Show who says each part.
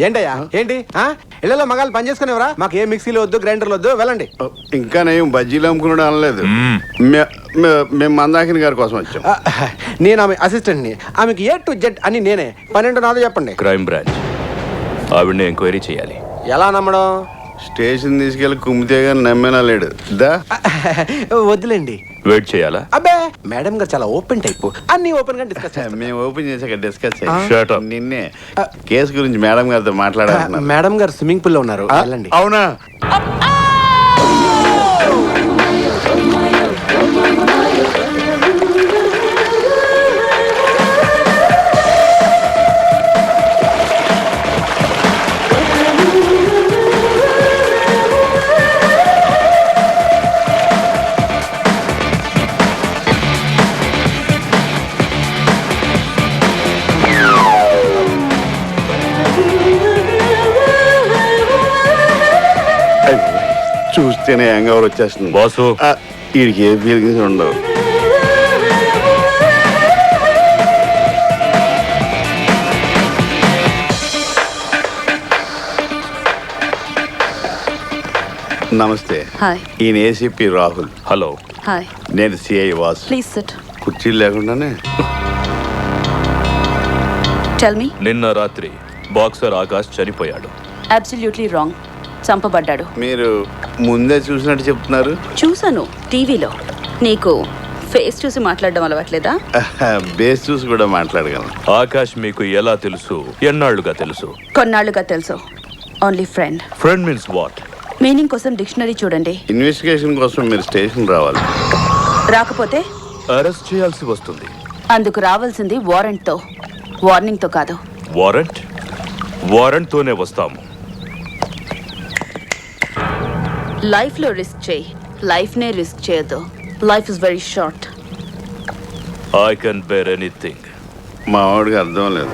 Speaker 1: ఏంటయ్యా ఏంటి ఇళ్లలో మగాళ్ళు పని చేసుకునేవరా? మాకు ఏ మిక్సీలు వద్దు, గ్రైండర్లు వద్దు, వెళ్ళండి.
Speaker 2: ఇంకా నేను బజ్జీలు అమ్ముకున్నాడు అనలేదు. మేము మందాకిని గారి కోసం వచ్చాం.
Speaker 1: నేను ఆమె అసిస్టెంట్ని. ఆమెకి ఏ టు జెడ్ అని నేనే. 12 నాదో చెప్పండి.
Speaker 3: క్రైమ్ బ్రాంచ్ ఆవిడని ఎంక్వైరీ చేయాలి.
Speaker 1: ఎలా నమ్మడం?
Speaker 2: స్టేషన్ తీసుకెళ్లి కుమ్మితే గాని నమ్మేనా లేడు. దా
Speaker 1: వద్దులేండి.
Speaker 3: వెయిట్ చేయాలా?
Speaker 1: అబ్బే మేడం గారు చాలా ఓపెన్ టైప్, అన్ని ఓపెన్ గా డిస్కస్.
Speaker 2: మేము ఓపెన్ చేసాక డిస్కస్
Speaker 3: Shut up.
Speaker 2: నిన్నే కేసు గురించి మేడం గారితో మాట్లాడారు.
Speaker 1: మేడం గారు స్విమ్మింగ్ పూల్ లో ఉన్నారు, వెళ్ళండి.
Speaker 2: అవునా? చూస్తేనే హ్యాంగవర్ వచ్చేస్తుంది
Speaker 3: బాసు.
Speaker 2: వీడికి ఏ ఫీలింగ్స్ ఉండవు. నమస్తే.
Speaker 4: హాయ్.
Speaker 2: ఈయన ఏసీపీ రాహుల్.
Speaker 3: హలో.
Speaker 4: హాయ్.
Speaker 2: నేను సిఐ వాసు.
Speaker 4: Please sit.
Speaker 2: కుర్చీలు లేకుండానే.
Speaker 4: Tell me.
Speaker 3: నిన్న రాత్రి బాక్సర్ ఆకాష్ చనిపోయాడు.
Speaker 4: Absolutely wrong. చంపబడ్డాడు.
Speaker 2: మీరు ముందే చూసినట్టు చెప్తున్నారు.
Speaker 4: చూసాను టీవీలో. నీకు ఫేస్ చూసి మాట్లాడడం అలవాట్లేదా?
Speaker 2: బేస్ చూసి కూడా మాట్లాడగలను.
Speaker 3: ఆకాష్ మీకు ఎలా తెలుసు? ఎన్నాళ్లుగా తెలుసు?
Speaker 4: కొన్నాళ్ళుగా తెలుసు. Only friend.
Speaker 3: Friend means what?
Speaker 4: Meaning కోసం డిక్షనరీ చూడండి.
Speaker 2: ఇన్వెస్టిగేషన్ కోసం మీరు స్టేషన్ రావాలి.
Speaker 4: రాకపోతే
Speaker 3: అరెస్ట్ చేయాల్సి వస్తుంది.
Speaker 4: అందుకు రావాల్సింది వారెంట్తో, వార్నింగ్తో కాదు.
Speaker 3: వారెంట్? వారెంట్తోనే వస్తాము.
Speaker 4: లైఫ్లో రిస్క్ చేయి, లైఫ్నే రిస్క్ చేయొద్దు. Life is very short.
Speaker 3: I can bear anything.
Speaker 2: మా వాడికి అర్థం లేదు.